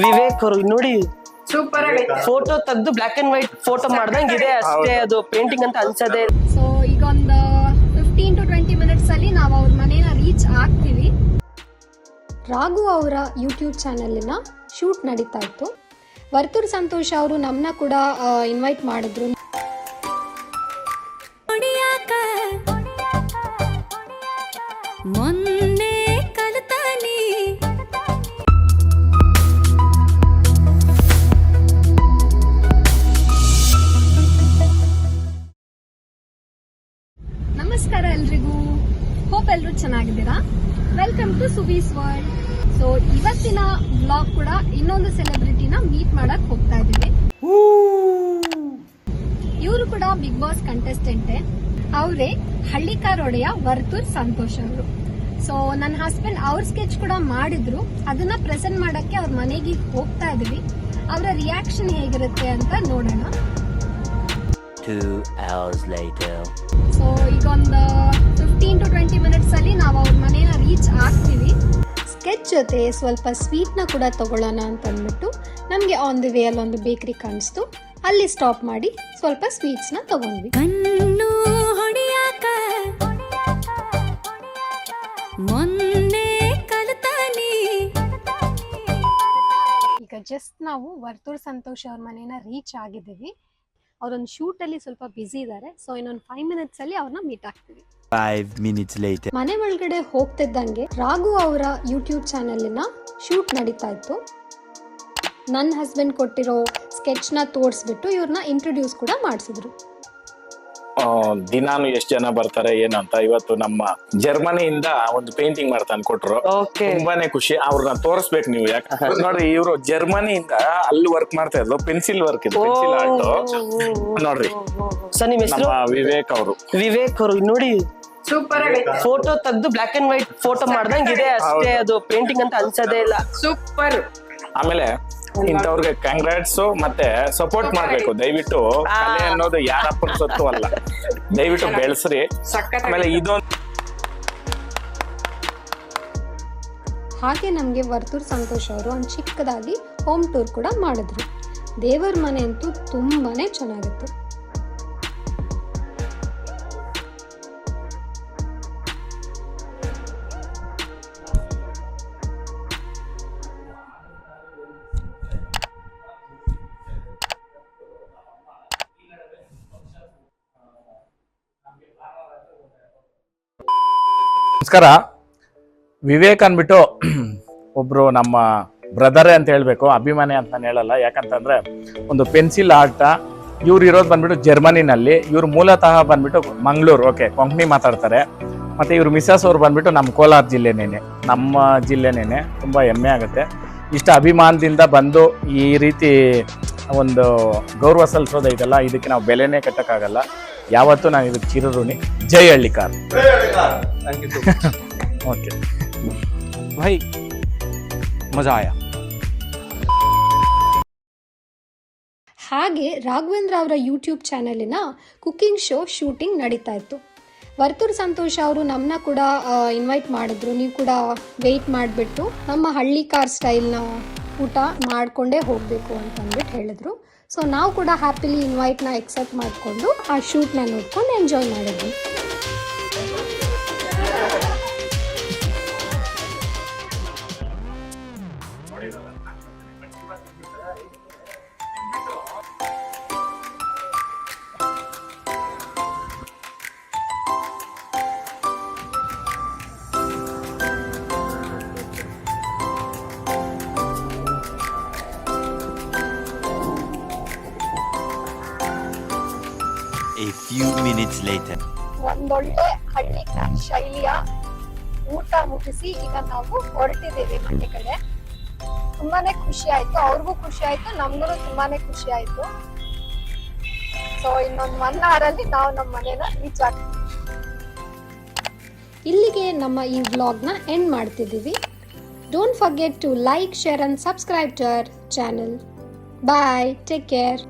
ವಿವೇಕ್ ಅವರು ನೋಡಿ ಸೂಪರ್ ಆಗೈತೆ. ಫೋಟೋ ತೆಗ್ದು ಬ್ಲಾಕ್ ಅಂಡ್ ವೈಟ್ ಫೋಟೋ ಮಾಡ್ದಂಗ್ ಇದೆ ಅಷ್ಟೇ, ಅದು ಪೇಂಟಿಂಗ್ ಅಂತ ಅನ್ಸದೆ. ಸೊ ಈಗ ಒಂದು 15 to 20 ಮಿನಿಟ್ಸ್ ಅಲ್ಲಿ ನಾವು ಅವ್ರ ಮನೇನ ರೀಚ್ ಆಗ್ತೀವಿ. ರಾಘು ಅವರ ಯೂಟ್ಯೂಬ್ ಚಾನಲಿನ ಶೂಟ್ ನಡೀತಾ ಇತ್ತು. ವರ್ತೂರ್ ಸಂತೋಷ್ ಅವರು ನಮ್ಮನ್ನ ಕೂಡ ಇನ್ವೈಟ್ ಮಾಡಿದ್ರು. ನಮಸ್ಕಾರ ಎಲ್ರಿಗೂ, ಹೋಪ್ ಎಲ್ಲರೂ ಚೆನ್ನಾಗಿದ್ದೀರಾ. Welcome to Suvee's world. So ಇವತ್ತಿನ ವ್ಲಾಗ್ ಕೂಡ ಇನ್ನೊಂದು ಸೆಲೆಬ್ರಿಟಿನ ಮೀಟ್ ಮಾಡಕ್ ಹೋಗ್ತಾ ಇದೀವಿ. ಇವರು ಕೂಡ ಬಿಗ್ ಬಾಸ್ ಕಂಟೆಸ್ಟೆಂಟೇ. ಅವರೇ ಹಳ್ಳಿಕಾರ್ ಒಡೆಯ ವರ್ತೂರ್ ಸಂತೋಷ್ ಅವರು. ಸೊ ನನ್ನ ಹಸ್ಬೆಂಡ್ ಅವ್ರ ಸ್ಕೆಚ್ ಕೂಡ ಮಾಡಿದ್ರು, ಅದನ್ನ ಪ್ರೆಸೆಂಟ್ ಮಾಡಕ್ಕೆ ಅವ್ರ ಮನೆಗೆ ಹೋಗ್ತಾ ಇದೀವಿ. ಅವರ ರಿಯಾಕ್ಷನ್ ಹೇಗಿರುತ್ತೆ ಅಂತ ನೋಡೋಣ. 2 hours later. ಸೊ ಈಗ ಒಂದು 15 to 20 ಮಿನಿಟ್ಸ್ ಅಲ್ಲಿ ನಾವು ಅವ್ರ ಮನೇನ ರೀಚ್ ಆಗ್ತೀವಿ. ಸ್ಕೆಚ್ ಜೊತೆ ಸ್ವಲ್ಪ ಸ್ವೀಟ್ನ ಕೂಡ ತಗೊಳ್ಳೋಣ ಅಂತ ಅಂದ್ಬಿಟ್ಟು ನಮಗೆ ಆನ್ ದಿ ವೇ ಅಲ್ಲಿ ಒಂದು ಬೇಕರಿ ಕಾಣಿಸ್ತು. ಅಲ್ಲಿ ಸ್ಟಾಪ್ ಮಾಡಿ ಸ್ವಲ್ಪ ಸ್ವೀಟ್ಸ್ನ ತಗೊಂಡ್ವಿ. ಈಗ ಜಸ್ಟ್ ನಾವು ವರ್ತೂರ್ ಸಂತೋಷ್ ಅವ್ರ ಮನೇನ ರೀಚ್ ಆಗಿದ್ದೀವಿ. ಅವರೊಂದು ಶೂಟ್ ಅಲ್ಲಿ ಸ್ವಲ್ಪ ಬಿಸಿ ಇದ್ದಾರೆ. ಸೊ ಇನ್ನೊಂದು 5 ಮಿನಿಟ್ಸ್ ಅಲ್ಲಿ ಅವ್ರನ್ನ ಮೀಟ್ ಆಗ್ತೀವಿ. 5 minutes later. ಮನೆ ಒಳಗಡೆ ಹೋಗ್ತಿದ್ದಂಗೆ ರಾಘು ಅವರ ಯೂಟ್ಯೂಬ್ ಚಾನಲಿನ ಶೂಟ್ ನಡೀತಾ ಇತ್ತು. ನನ್ನ ಹಸ್ಬೆಂಡ್ ಕೊಟ್ಟಿರೋ ಸ್ಕೆಚ್ನ ತೋರಿಸ್ಬಿಟ್ಟು ಇವ್ರನ್ನ ಇಂಟ್ರೊಡ್ಯೂಸ್ ಕೂಡ ಮಾಡಿಸಿದ್ರು. ದಿನಾನು ಎಷ್ಟು ಜನ ಬರ್ತಾರೆ ಏನು ಅಂತ. ಇವತ್ತು ನಮ್ಮ ಜರ್ಮನಿಯಿಂದ ಒಂದು ಪೇಂಟಿಂಗ್ ಮಾಡ್ತಾನೆ ಕೊಟ್ರು. ತುಂಬಾನೇ ಖುಷಿ. ಅವ್ರನ್ನ ತೋರಿಸ್ಬೇಕು ನೀವು. ಯಾಕಂದ್ರೆ ನೋಡ್ರಿ, ಇವರು ಜರ್ಮನಿಯಿಂದ ಅಲ್ಲಿ ವರ್ಕ್ ಮಾಡ್ತಾ ಇದ್ರು. ಪೆನ್ಸಿಲ್ ವರ್ಕ್ ಇದು, ಪೆನ್ಸಿಲ್ ಆರ್ಟ್ ನೋಡ್ರಿ. ಸರ್ ನಿಮ್ ಹೆಸರು? ವಿವೇಕ್ ಅವರು. ವಿವೇಕ್ ಅವರು ನೋಡಿ ಸೂಪರ್ ಆಗೈತೆ. ಫೋಟೋ ತೆಗ್ದು ಬ್ಲಾಕ್ ಅಂಡ್ ವೈಟ್ ಫೋಟೋ ಮಾಡ್ದಂಗ್ ಇದೆ ಅಷ್ಟೇ, ಅದು ಪೇಂಟಿಂಗ್ ಅಂತ ಅನ್ಸದೇ ಇಲ್ಲ. ಸೂಪರ್. ಆಮೇಲೆ ಇಂಥವ್ರಿಗೆ ಕಂಗ್ರಾಟ್ಸ್ ಮತ್ತೆ ಸಪೋರ್ಟ್ ಮಾಡ್ಬೇಕು ದಯವಿಟ್ಟು. ಕಲೆ ಅನ್ನೋದು ಯಾರಪ್ಪನ ಸೊತ್ತು ಅಲ್ಲ, ದಯವಿಟ್ಟು ಬೆಳೆಸ್ರಿ. ಆಮೇಲೆ ಇದೊಂದು ಹಾಗೆ ನಮಗೆ ವರ್ತೂರ್ ಸಂತೋಷ್ ಅವರು ಒಂದು ಚಿಕ್ಕದಾಗಿ ಹೋಮ್ ಟೂರ್ ಕೂಡ ಮಾಡಿದ್ರು. ದೇವರ ಮನೆ ಅಂತೂ ತುಂಬಾನೇ ಚೆನ್ನಾಗಿತ್ತು. ನಮಸ್ಕಾರ. ವಿವೇಕ್ ಅಂದ್ಬಿಟ್ಟು ಒಬ್ರು ನಮ್ಮ ಬ್ರದರೇ ಅಂತ ಹೇಳ್ಬೇಕು, ಅಭಿಮಾನಿ ಅಂತ ನಾನು ಹೇಳಲ್ಲ. ಯಾಕಂತಂದ್ರೆ ಒಂದು ಪೆನ್ಸಿಲ್ ಆರ್ಟ. ಇವ್ರು ಇರೋದು ಬಂದ್ಬಿಟ್ಟು ಜರ್ಮನಿನಲ್ಲಿ. ಇವ್ರು ಮೂಲತಃ ಬಂದ್ಬಿಟ್ಟು ಮಂಗಳೂರು, ಓಕೆ, ಕೊಂಕಣಿ ಮಾತಾಡ್ತಾರೆ. ಮತ್ತೆ ಇವ್ರು ಮಿಸಸ್ ಅವ್ರು ಬಂದ್ಬಿಟ್ಟು ನಮ್ಮ ಕೋಲಾರ ಜಿಲ್ಲೆನೇನೆ. ತುಂಬ ಹೆಮ್ಮೆ ಆಗುತ್ತೆ. ಇಷ್ಟ ಅಭಿಮಾನದಿಂದ ಬಂದು ಈ ರೀತಿ ಒಂದು ಗೌರವ ಸಲ್ಲಿಸೋದು ಇದೆಲ್ಲ, ಇದಕ್ಕೆ ನಾವು ಬೆಲೆನೇ ಕಟ್ಟಕ್ಕಾಗಲ್ಲ. ಯಾವತ್ತೂ ನಾವು ಇದಕ್ಕೆ ಚಿರಋಣಿ. ಜೈ ಹಳ್ಳಿಕಾರ್. ಓಕೆ भाई मजा आया. ಹಾಗೆ ರಾಘವೇಂದ್ರ ಅವರ ಯೂಟ್ಯೂಬ್ ಚಾನಲಿನ ಕುಕಿಂಗ್ ಶೋ ಶೂಟಿಂಗ್ ನಡೀತಾ ಇತ್ತು. ವರ್ತೂರ್ ಸಂತೋಷ್ ಅವರು ನಮ್ಮನ್ನ ಕೂಡ ಇನ್ವೈಟ್ ಮಾಡಿದ್ರು. ನೀವು ಕೂಡ ವೆಯ್ಟ್ ಮಾಡಿಬಿಟ್ಟು ನಮ್ಮ ಹಳ್ಳಿಕಾರ್ ಸ್ಟೈಲ್ನ ಊಟ ಮಾಡಿಕೊಂಡೇ ಹೋಗಬೇಕು ಅಂತಂದ್ಬಿಟ್ಟು ಹೇಳಿದ್ರು. ಸೊ ನಾವು ಕೂಡ ಹ್ಯಾಪಿಲಿ ಇನ್ವೈಟ್ನ ಎಕ್ಸೆಪ್ಟ್ ಮಾಡಿಕೊಂಡು ಆ ಶೂಟ್ನ ನೋಡ್ಕೊಂಡು ಎಂಜಾಯ್ ಮಾಡಿದ್ವಿ. A few minutes later. ಒಂದೊಳ್ಳೆ ಹಳ್ಳಿ ಶೈಲಿಯ ಊಟ ಮುಗಿಸಿ ಈಗ ನಾವು ಹೊರಟಿದ್ದೇವೆ ಮನೆ ಕಡೆ. ತುಂಬಾನೇ ಖುಷಿ ಆಯ್ತು, ಅವ್ರಿಗೂ ಖುಷಿ ಆಯ್ತು, ನಮ್ಗೂ ತುಂಬಾನೇ ಖುಷಿ ಆಯ್ತು. ಸೊ ಇನ್ನೊಂದು 1 hour ಅಲ್ಲಿ ನಾವು ನಮ್ಮ ಮನೇನ ರೀಚ್ ಆಗ್ತೀವಿ. ಇಲ್ಲಿಗೆ ನಮ್ಮ ಈ ವ್ಲಾಗ್ನ ಎಂಡ್ ಮಾಡ್ತಿದ್ದೀವಿ. Don't forget to like, share and subscribe to our channel. Bye, take care.